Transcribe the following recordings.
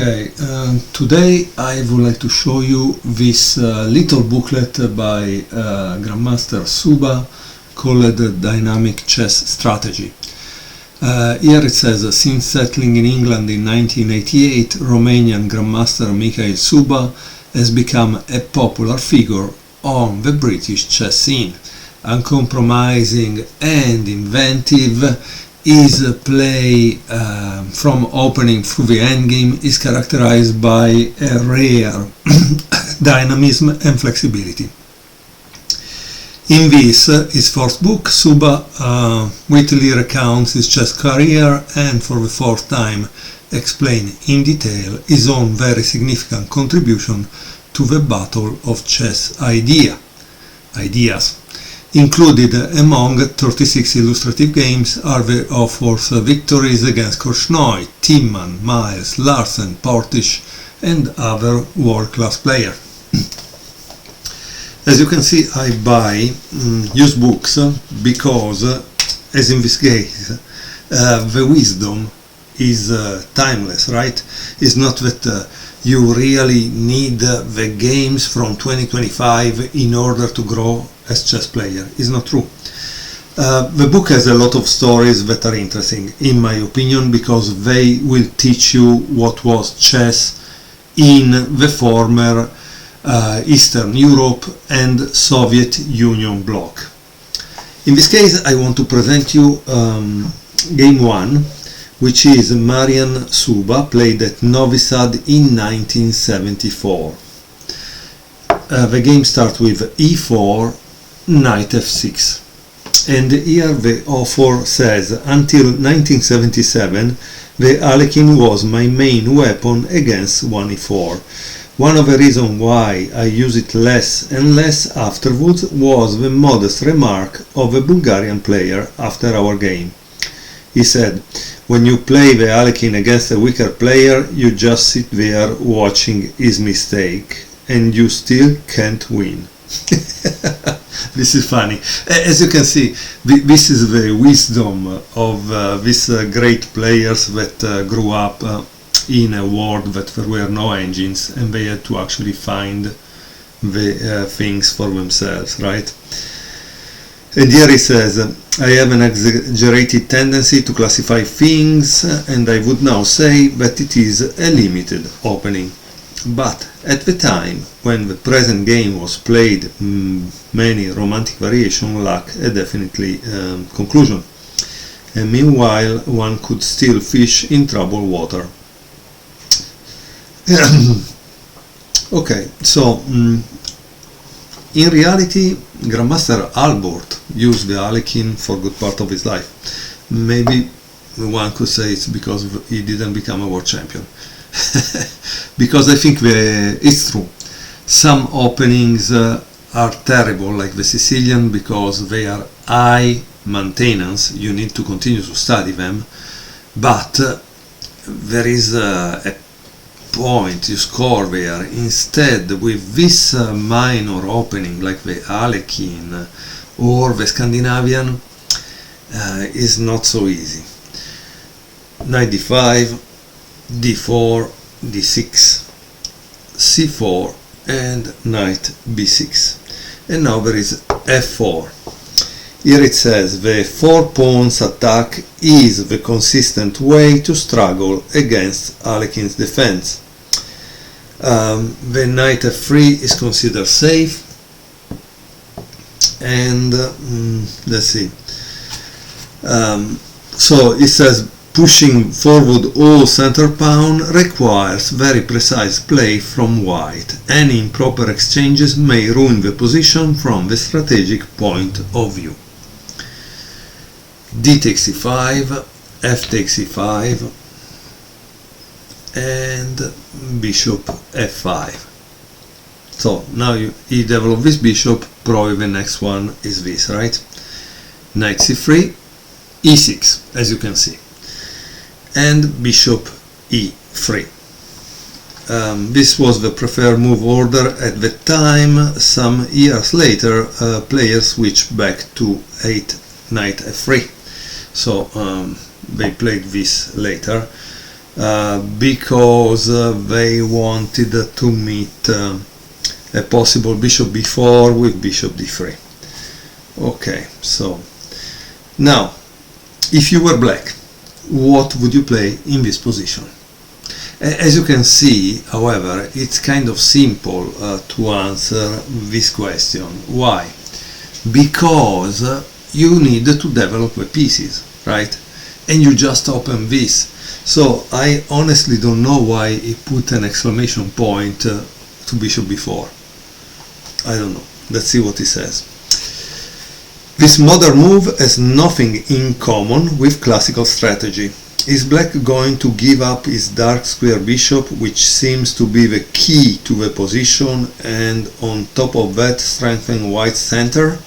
Okay, today I would like to show you this little booklet by Grandmaster Suba called Dynamic Chess Strategy. Here it says, since settling in England in 1988, Romanian Grandmaster Mihai Suba has become a popular figure on the British chess scene. Uncompromising and inventive, his play from opening through the endgame is characterized by a rare dynamism and flexibility. In this, his first book, Suba wittily recounts his chess career and for the fourth time explains in detail his own very significant contribution to the battle of chess ideas. Included among 36 illustrative games are the author's victories against Korchnoi, Timman, Miles, Larsen, Portish and other world-class players. As you can see, I buy used books because, as in this case, the wisdom is timeless, right? It's not that you really need the games from 2025 in order to grow as chess player. It's not true. The book has a lot of stories that are interesting, in my opinion, because they will teach you what was chess in the former Eastern Europe and Soviet Union bloc. In this case, I want to present you game 1, which is Marian Suba, played at Novi Sad in 1974. The game starts with e4, knight f6, and here the author says, until 1977 the Alekhine was my main weapon against 1e4. One of the reasons why I use it less and less afterwards was the modest remark of a Bulgarian player after our game. He said, when you play the Alekhine against a weaker player, you just sit there watching his mistake and you still can't win. This is funny. As you can see, this is the wisdom of these great players that grew up in a world that there were no engines and they had to actually find the things for themselves, right? And here he says, I have an exaggerated tendency to classify things, and I would now say that it is a limited opening. But at the time when the present game was played, many romantic variations lack a definitely conclusion. And meanwhile, one could still fish in troubled water. Okay, so in reality, Grandmaster Albert used the Alekhine for a good part of his life. Maybe one could say it's because he didn't become a world champion. Because I think it's true. Some openings are terrible, like the Sicilian, because they are high maintenance. You need to continue to study them. But there is a point you score there. Instead, with this minor opening, like the Alekhine or the Scandinavian, is not so easy. Knight d5, d4, d6, c4 and knight b6, and now there is f4. Here it says the 4 pawns attack is the consistent way to struggle against Alekhine's defense. The knight f3 is considered safe, and let's see, so it says pushing forward all center pawn requires very precise play from white. Any improper exchanges may ruin the position from the strategic point of view. D takes e5, f takes e5, and bishop f5. So now he developed this bishop, probably the next one is this, right? Knight c3, e6, as you can see, and bishop e3. This was the preferred move order at the time. Some years later, players switched back to knight f3. So they played this later. because they wanted to meet a possible bishop b4 with bishop d3. Okay, so now if you were black, what would you play in this position? As you can see, however, it's kind of simple to answer this question. Why? Because you need to develop the pieces, right? And you just open this. So I honestly don't know why he put an exclamation point to bishop b4. I don't know. Let's see what he says. This modern move has nothing in common with classical strategy. Is black going to give up his dark square bishop, which seems to be the key to the position, and on top of that strengthen white's center,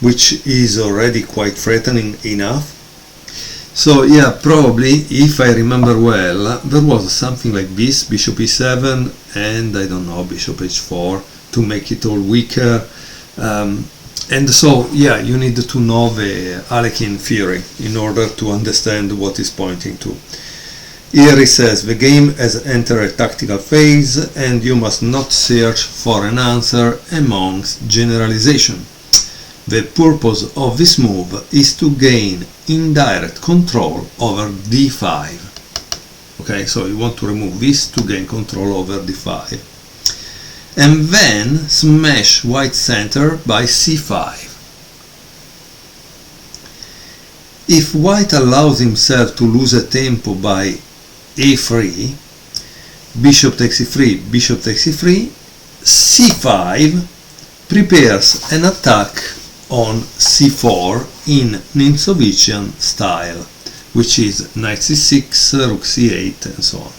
which is already quite threatening enough? So yeah, probably, if I remember well, there was something like this, bishop e7 and I don't know, bishop h4 to make it all weaker. And so, yeah, you need to know the Alekhine theory in order to understand what he's pointing to. Here he says, the game has entered a tactical phase and you must not search for an answer amongst generalization. The purpose of this move is to gain indirect control over d5. Okay, so you want to remove this to gain control over d5. And then smash white's center by c5. If white allows himself to lose a tempo by a3, bishop takes e3, bishop takes e3, c5 prepares an attack on c4 in Nimzovician style, which is knight c6, rook c8 and so on.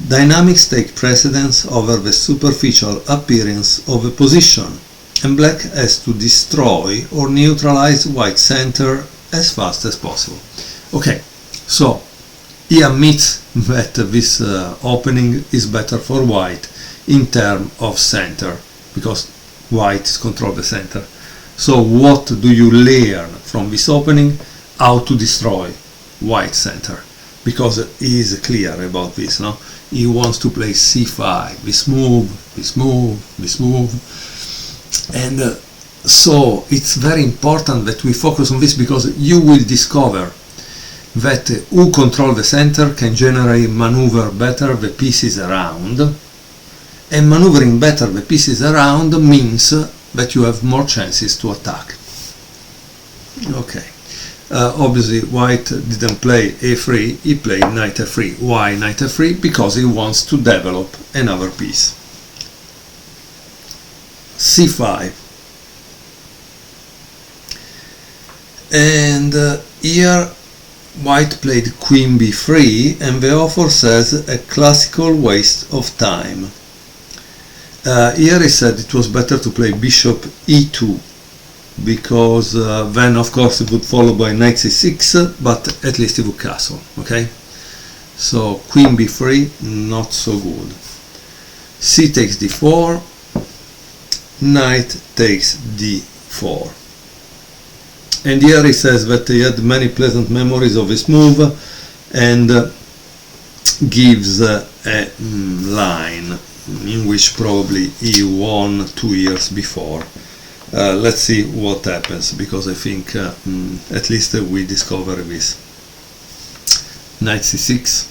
Dynamics take precedence over the superficial appearance of a position, and black has to destroy or neutralize white's center as fast as possible. Okay, so he admits that this opening is better for white in terms of center, because white is control the center. So what do you learn from this opening? How to destroy white's center, because he is clear about this, no? He wants to play c5, this move, this move, this move, and so it's very important that we focus on this, because you will discover that who control the center can generally maneuver better the pieces around, and maneuvering better the pieces around means that you have more chances to attack. Okay. Obviously white didn't play a3, he played knight f3. Why knight f3? Because he wants to develop another piece. c5. And here white played queen b3, and the author says a classical waste of time. Here he said it was better to play bishop e2, because then of course it would follow by knight c6, but at least it would castle. Okay, so queen b3 not so good. C takes d4, knight takes d4, and here he says that he had many pleasant memories of this move, and gives a line in which probably he won 2 years before. Let's see what happens, because I think at least we discover this. Knight c6,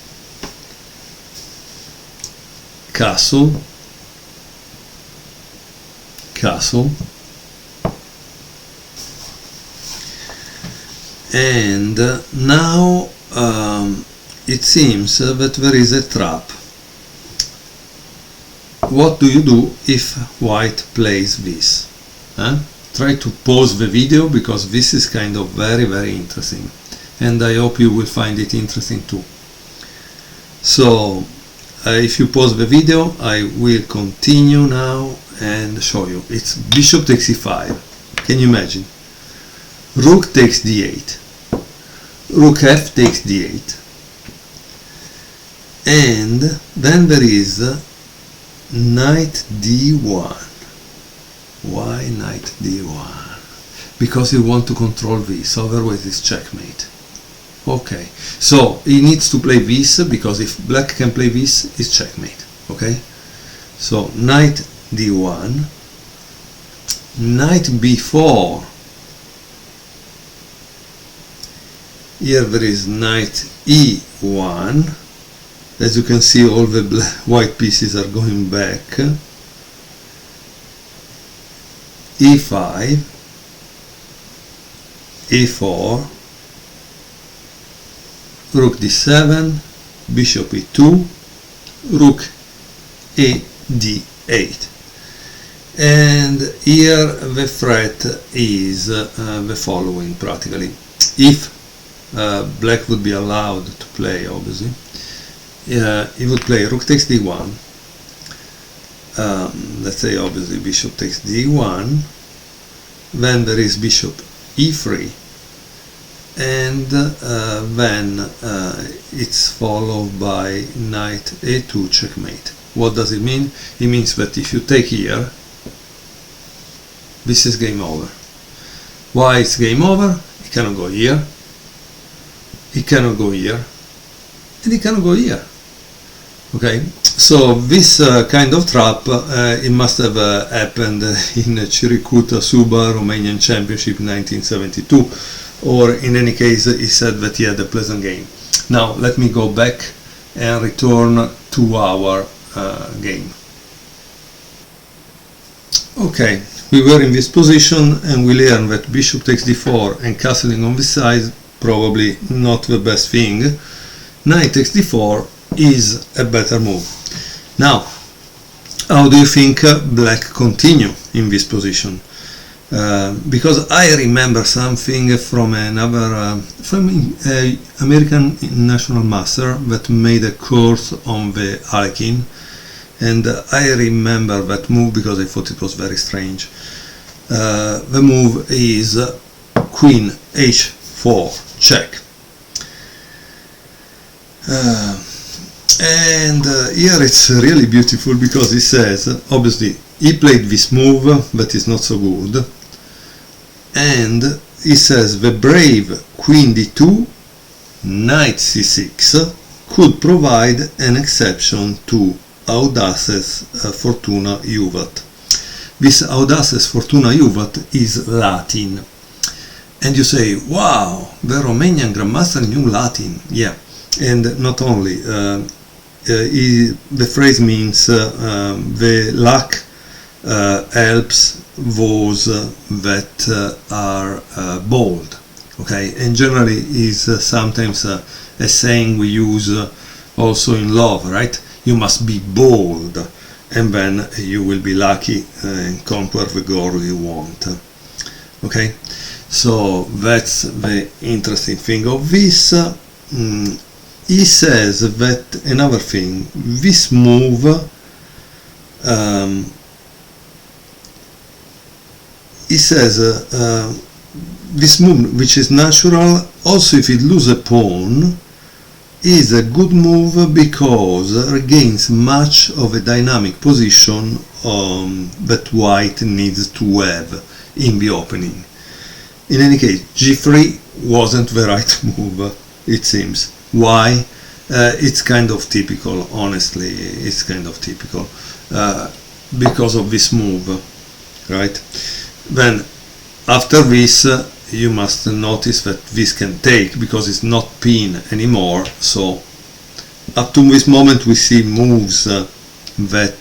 castle, castle, and now it seems that there is a trap. What do you do if white plays this? Try to pause the video, because this is kind of very interesting, and I hope you will find it interesting too. So if you pause the video, I will continue now and show you. It's bishop takes e5. Can you imagine? Rook takes d8, rook f takes d8, and then there is knight d1. Why knight d1? Because you want to control this, otherwise it's checkmate. Okay, so he needs to play this, because if black can play this, it's checkmate. Okay, so knight d1, knight b4. Here there is knight e1. As you can see, all the white pieces are going back. e5, e4, rook d7, bishop e2, rook a d8. And here the threat is the following practically. If black would be allowed to play, obviously, he would play rook takes d1, let's say obviously bishop takes d1, then there is bishop e3, and then it's followed by knight a2 checkmate. What does it mean? It means that if you take here, this is game over. Why it's game over? He cannot go here, he cannot go here, and he cannot go here. Okay, so this kind of trap, it must have happened in Chirikuta Suba Romanian Championship 1972, or in any case he said that he had a pleasant game. Now let me go back and return to our game. Okay, we were in this position and we learned that bishop takes d4 and castling on this side, probably not the best thing. Knight takes d4 is a better move. Now, how do you think black continue in this position? Because I remember something from another American national master that made a course on the Alekhine, and I remember that move because I thought it was very strange. The move is queen h4 check. And here it's really beautiful because he says, obviously he played this move that is not so good, and he says the brave queen d2, knight c6 could provide an exception to audaces fortuna juvat. This audaces fortuna juvat is Latin, and you say, wow, the Romanian Grandmaster knew Latin. Yeah, and not only, the phrase means the luck helps those that are bold. Okay, and generally is sometimes a saying we use also in love, right? You must be bold, and then you will be lucky and conquer the girl you want. Okay, so that's the interesting thing of this. He says that another thing, this move he says this move, which is natural, also if it loses a pawn, is a good move because regains much of a dynamic position that white needs to have in the opening. In any case, g3 wasn't the right move, it seems. Why? It's kind of typical, honestly, it's kind of typical because of this move, right? Then after this you must notice that this can take, because it's not pin anymore, so up to this moment we see moves that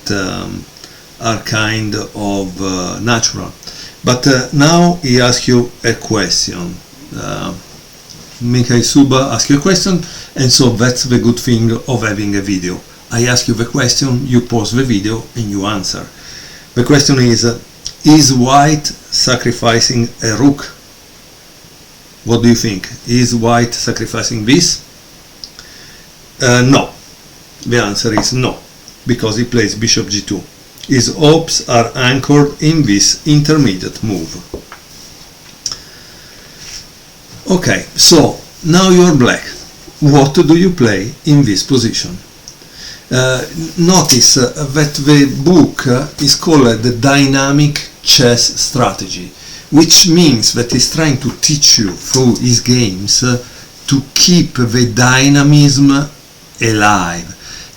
are kind of natural. But now he asks you a question. Mihai Suba asks you a question, and so that's the good thing of having a video. I ask you the question, you pause the video, and you answer. The question is white sacrificing a rook? What do you think? Is white sacrificing this? No. The answer is no, because he plays bishop g2. His hopes are anchored in this intermediate move. Okay, so now you are black. What do you play in this position? Notice that the book is called the Dynamic Chess Strategy, which means that he's trying to teach you through his games to keep the dynamism alive.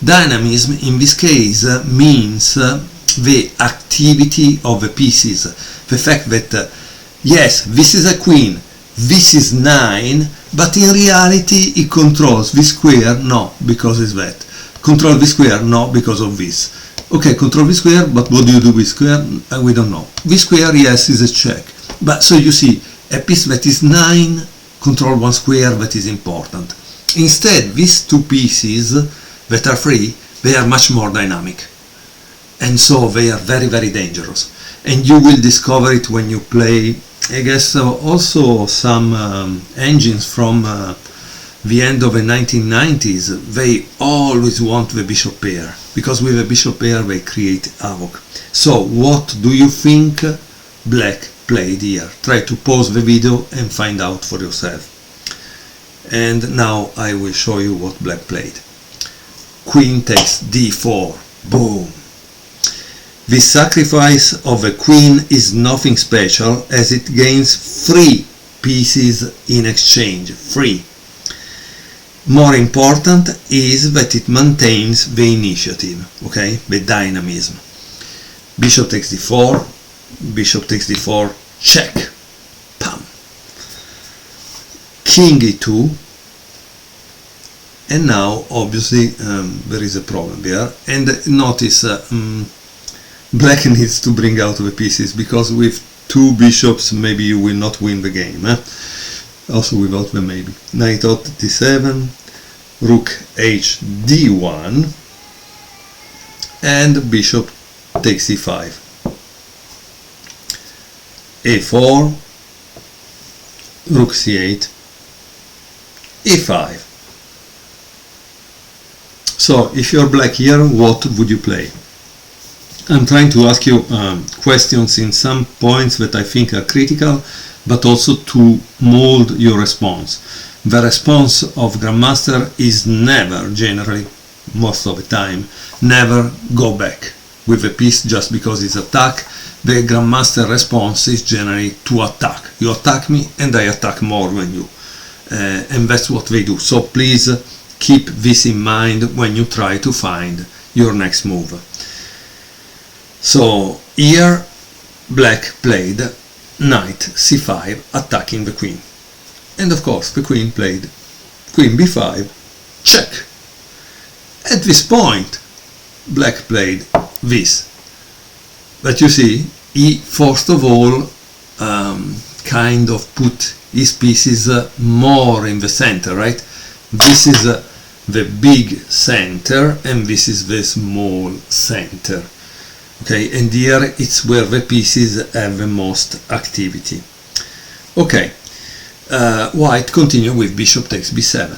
Dynamism in this case means the activity of the pieces, the fact that yes, this is a queen, this is 9, but in reality it controls this square, no, because it's that. Control this square, no, because of this. Okay, control this square, but what do you do with square? We don't know. This square, yes, is a check. But so you see, a piece that is 9 control one square that is important. Instead, these two pieces that are free, they are much more dynamic. And so they are very, very dangerous. And you will discover it when you play, I guess, also some engines from the end of the 1990s, they always want the bishop pair, because with the bishop pair they create havoc. So what do you think black played here? Try to pause the video and find out for yourself. And now I will show you what black played. Queen takes d4, boom. The sacrifice of a queen is nothing special, as it gains 3 pieces in exchange, 3. More important is that it maintains the initiative, okay, the dynamism. Bishop takes d4, bishop takes d4, check, pam. King e2, and now obviously there is a problem there, and notice black needs to bring out the pieces, because with 2 bishops maybe you will not win the game, also without the maybe. Knight d7, rook h d1, and bishop takes e5, a4, rook c8, e5. So if you're black here, what would you play? I'm trying to ask you questions in some points that I think are critical, but also to mold your response. The response of Grandmaster is never, generally, most of the time, never go back with a piece just because it's attack. The Grandmaster response is generally to attack. You attack me and I attack more than you. And that's what they do. So please keep this in mind when you try to find your next move. So here black played knight c5 attacking the queen, and of course the queen played queen b5, check. At this point black played this, but you see he first of all kind of put his pieces more in the center, right? This is the big center and this is the small center. Okay, and here it's where the pieces have the most activity. Okay, white continue with bishop takes b7.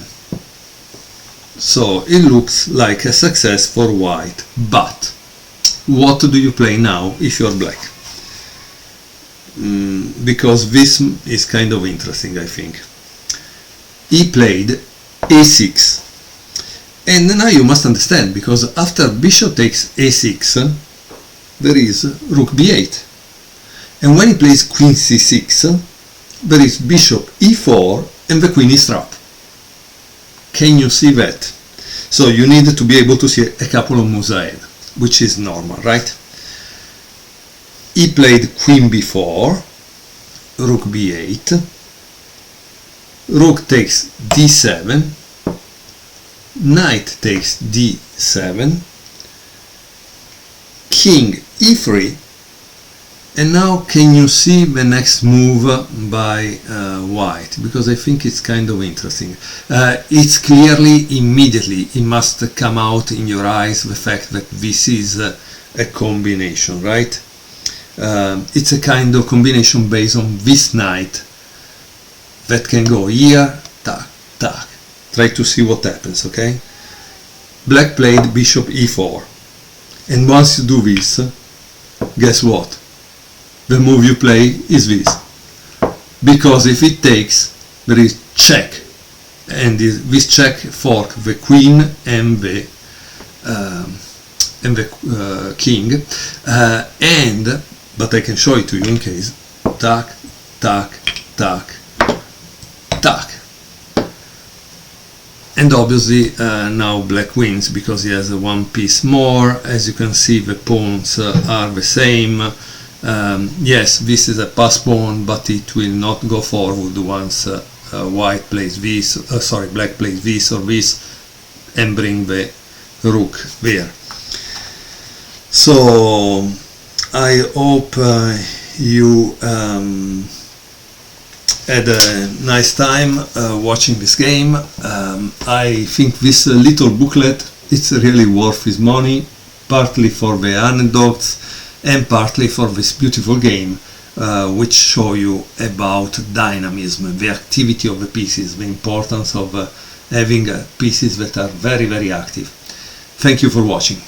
So it looks like a success for white, but what do you play now if you're black? Because this is kind of interesting, I think. He played a6, and now you must understand, because after bishop takes a6 there is rook b8, and when he plays queen c6 there is bishop e4 and the queen is trapped. Can you see that? So you need to be able to see a couple of moves ahead, which is normal, right? He played queen b4, rook b8, rook takes d7, knight takes d7, king e3, and now can you see the next move by white? Because I think it's kind of interesting. It's clearly, immediately, it must come out in your eyes the fact that this is a combination, right? It's a kind of combination based on this knight that can go here, tack, tack. Try to see what happens, okay? Black played bishop e4. And once you do this, guess what? The move you play is this. Because if it takes, there is check. And this check fork the queen and the king. But I can show it to you in case. Tack, tack, tack, tack. And obviously now black wins because he has one piece more. As you can see, the pawns are the same. Yes, this is a pass pawn, but it will not go forward once white plays this, black plays this or this, and bring the rook there. So I hope you had a nice time watching this game. I think this little booklet, it's really worth his money, partly for the anecdotes and partly for this beautiful game, which show you about dynamism, the activity of the pieces, the importance of having pieces that are very, very active. Thank you for watching.